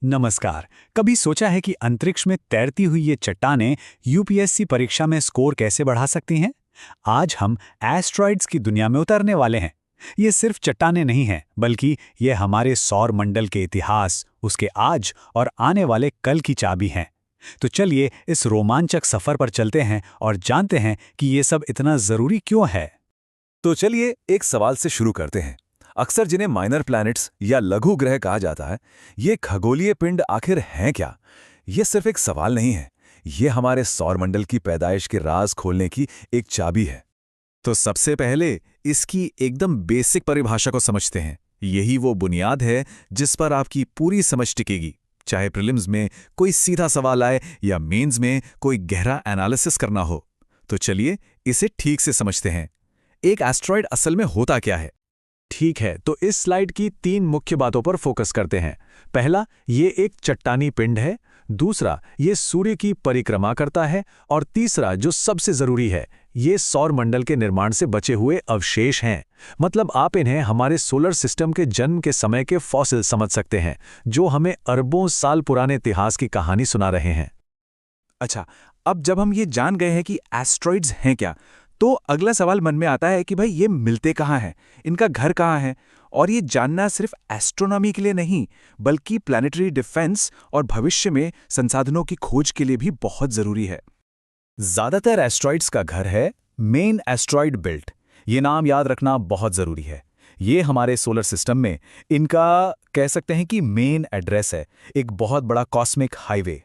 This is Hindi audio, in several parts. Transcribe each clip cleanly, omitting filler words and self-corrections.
नमस्कार। कभी सोचा है कि अंतरिक्ष में तैरती हुई ये चट्टानें यूपीएससी परीक्षा में स्कोर कैसे बढ़ा सकती हैं? आज हम एस्ट्रॉइड्स की दुनिया में उतरने वाले हैं। ये सिर्फ चट्टानें नहीं हैं, बल्कि ये हमारे सौर मंडल के इतिहास, उसके आज और आने वाले कल की चाबी हैं। तो चलिए इस रोमांचक सफर पर चलते हैं और जानते हैं कि ये सब इतना जरूरी क्यों है। तो चलिए एक सवाल से शुरू करते हैं। अक्सर जिन्हें माइनर प्लैनेट्स या लघु ग्रह कहा जाता है, ये खगोलीय पिंड आखिर हैं क्या? ये सिर्फ एक सवाल नहीं है, ये हमारे सौरमंडल की पैदाइश के राज खोलने की एक चाबी है। तो सबसे पहले इसकी एकदम बेसिक परिभाषा को समझते हैं। यही वो बुनियाद है जिस पर आपकी पूरी समझ टिकेगी, चाहे प्रीलिम्स में कोई सीधा सवाल आए या मेंस में कोई गहरा एनालिसिस करना हो। तो चलिए इसे ठीक से समझते हैं। एक एस्ट्रॉयड असल में होता क्या है? ठीक है, तो इस स्लाइड की 3 मुख्य बातों पर फोकस करते हैं। पहला, ये एक चट्टानी पिंड है। दूसरा, ये सूर्य की परिक्रमा करता है। और तीसरा, जो सबसे जरूरी है, ये सौर मंडल के निर्माण से बचे हुए अवशेष हैं। मतलब आप इन्हें हमारे सोलर सिस्टम के जन्म के समय के फॉसिल समझ सकते हैं, जो हमें अरबों साल पुराने इतिहास की कहानी सुना रहे हैं। अच्छा, अब जब हम ये जान गए हैं कि एस्ट्रॉइड्स हैं क्या, तो अगला सवाल मन में आता है कि भाई ये मिलते कहाँ हैं, इनका घर कहाँ है। और ये जानना सिर्फ एस्ट्रोनॉमी के लिए नहीं, बल्कि प्लैनेटरी डिफेंस और भविष्य में संसाधनों की खोज के लिए भी बहुत जरूरी है। ज्यादातर एस्ट्रॉइड्स का घर है मेन एस्ट्रॉइड बेल्ट। ये नाम याद रखना बहुत जरूरी है। ये हमारे सोलर सिस्टम में इनका कह सकते हैं कि मेन एड्रेस है, एक बहुत बड़ा कॉस्मिक हाईवे।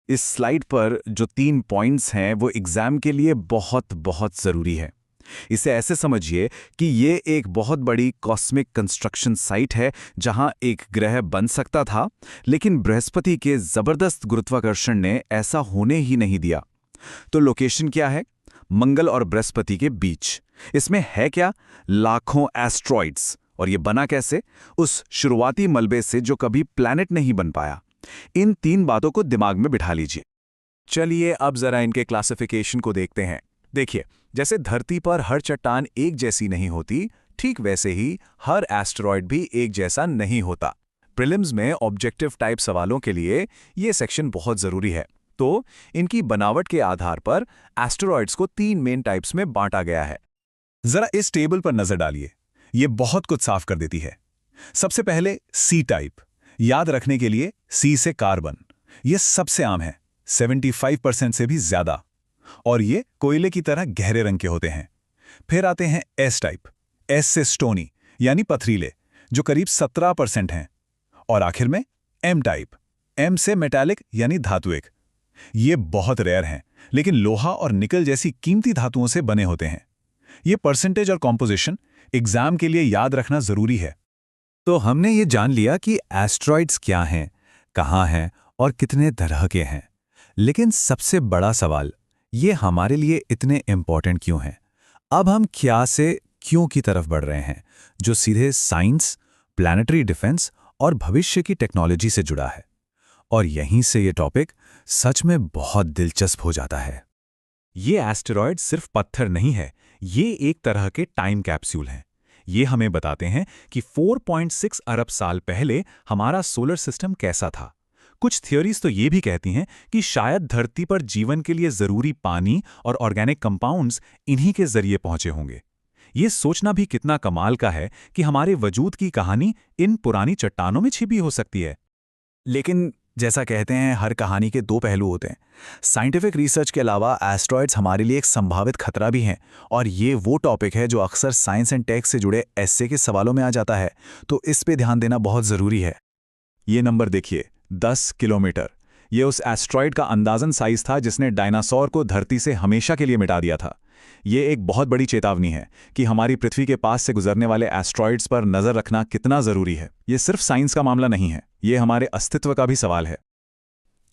इस स्लाइड पर जो 3 पॉइंट्स हैं वो एग्जाम के लिए बहुत बहुत ज़रूरी है। इसे ऐसे समझिए कि ये एक बहुत बड़ी कॉस्मिक कंस्ट्रक्शन साइट है जहां एक ग्रह बन सकता था, लेकिन बृहस्पति के ज़बरदस्त गुरुत्वाकर्षण ने ऐसा होने ही नहीं दिया। तो लोकेशन क्या है? मंगल और बृहस्पति के बीच। इसमें है क्या? लाखों एस्ट्रॉइड्स। और ये बना कैसे? उस शुरुआती मलबे से जो कभी प्लैनेट नहीं बन पाया। इन 3 बातों को दिमाग में बिठा लीजिए। चलिए अब जरा इनके क्लासिफिकेशन को देखते हैं। देखिए, जैसे धरती पर हर चट्टान एक जैसी नहीं होती, ठीक वैसे ही हर एस्टेरॉयड भी एक जैसा नहीं होता। प्रीलिम्स में ऑब्जेक्टिव टाइप सवालों के लिए ये सेक्शन बहुत जरूरी है। तो इनकी बनावट के आधार पर एस्टेरॉयड्स को 3 मेन टाइप्स में बांटा गया है। जरा इस टेबल पर नजर डालिए, ये बहुत कुछ साफ कर देती है। सबसे पहले सी टाइप। याद रखने के लिए सी से कार्बन, ये सबसे आम है, 75% से भी ज्यादा। और ये कोयले की तरह गहरे रंग के होते हैं। फिर आते हैं एस टाइप। एस से स्टोनी यानी पथरीले, जो करीब 17% हैं। और आखिर में एम टाइप। एम से मेटालिक यानी धातुइक। ये बहुत रेयर हैं, लेकिन लोहा और निकल जैसी कीमती धातुओं से बने होते हैं। ये परसेंटेज और कॉम्पोजिशन एग्जाम के लिए याद रखना जरूरी है। तो हमने ये जान लिया कि एस्ट्रॉइड्स क्या हैं, कहाँ हैं और कितने तरह के हैं। लेकिन सबसे बड़ा सवाल, ये हमारे लिए इतने इम्पॉर्टेंट क्यों हैं? अब हम क्या से क्यों की तरफ बढ़ रहे हैं, जो सीधे साइंस, प्लैनेटरी डिफेंस और भविष्य की टेक्नोलॉजी से जुड़ा है। और यहीं से ये टॉपिक सच में बहुत दिलचस्प हो जाता है। ये एस्टेरॉयड सिर्फ पत्थर नहीं है, ये एक तरह के टाइम कैप्सूल हैं। ये हमें बताते हैं कि 4.6 अरब साल पहले हमारा सोलर सिस्टम कैसा था। कुछ थियोरीज तो ये भी कहती हैं कि शायद धरती पर जीवन के लिए जरूरी पानी और ऑर्गेनिक कंपाउंड्स इन्हीं के जरिए पहुंचे होंगे। ये सोचना भी कितना कमाल का है कि हमारे वजूद की कहानी इन पुरानी चट्टानों में छिपी हो सकती है। लेकिन जैसा कहते हैं, हर कहानी के 2 पहलू होते हैं। साइंटिफिक रिसर्च के अलावा एस्ट्रॉइड्स हमारे लिए एक संभावित खतरा भी हैं, और ये वो टॉपिक है जो अक्सर साइंस एंड टेक से जुड़े एस्से के सवालों में आ जाता है। तो इस पे ध्यान देना बहुत ज़रूरी है। ये नंबर देखिए, 10 किलोमीटर। ये उस एस्ट्रॉइड का अंदाजन साइज था जिसने डायनासोर को धरती से हमेशा के लिए मिटा दिया था। ये एक बहुत बड़ी चेतावनी है कि हमारी पृथ्वी के पास से गुजरने वाले एस्ट्रॉइड्स पर नजर रखना कितना जरूरी है। ये सिर्फ साइंस का मामला नहीं है, ये हमारे अस्तित्व का भी सवाल है।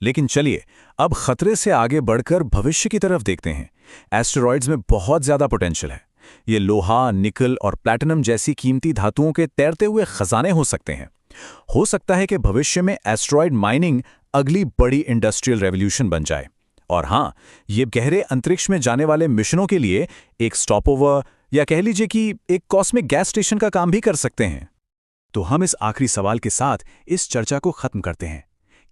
लेकिन चलिए अब खतरे से आगे बढ़कर भविष्य की तरफ देखते हैं। एस्टेरॉइड्स में बहुत ज्यादा पोटेंशियल है। ये लोहा, निकल और प्लैटिनम जैसी कीमती धातुओं के तैरते हुए खजाने हो सकते हैं। हो सकता है कि भविष्य में एस्ट्रॉइड माइनिंग अगली बड़ी इंडस्ट्रियल रेवोल्यूशन बन जाए। और हां, ये गहरे अंतरिक्ष में जाने वाले मिशनों के लिए एक स्टॉपओवर या कह लीजिए कि एक कॉस्मिक गैस स्टेशन का काम भी कर सकते हैं। तो हम इस आखिरी सवाल के साथ इस चर्चा को खत्म करते हैं।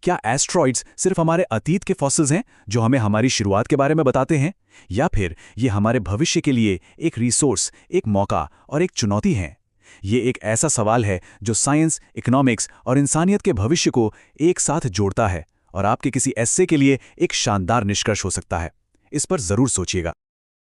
क्या एस्ट्रॉइड्स सिर्फ हमारे अतीत के फॉसिल्स हैं जो हमें हमारी शुरुआत के बारे में बताते हैं, या फिर ये हमारे भविष्य के लिए एक रिसोर्स, एक मौका और एक चुनौती हैं? ये एक ऐसा सवाल है जो साइंस, इकोनॉमिक्स और इंसानियत के भविष्य को एक साथ जोड़ता है और आपके किसी एस्से के लिए एक शानदार निष्कर्ष हो सकता है। इस पर जरूर सोचिएगा।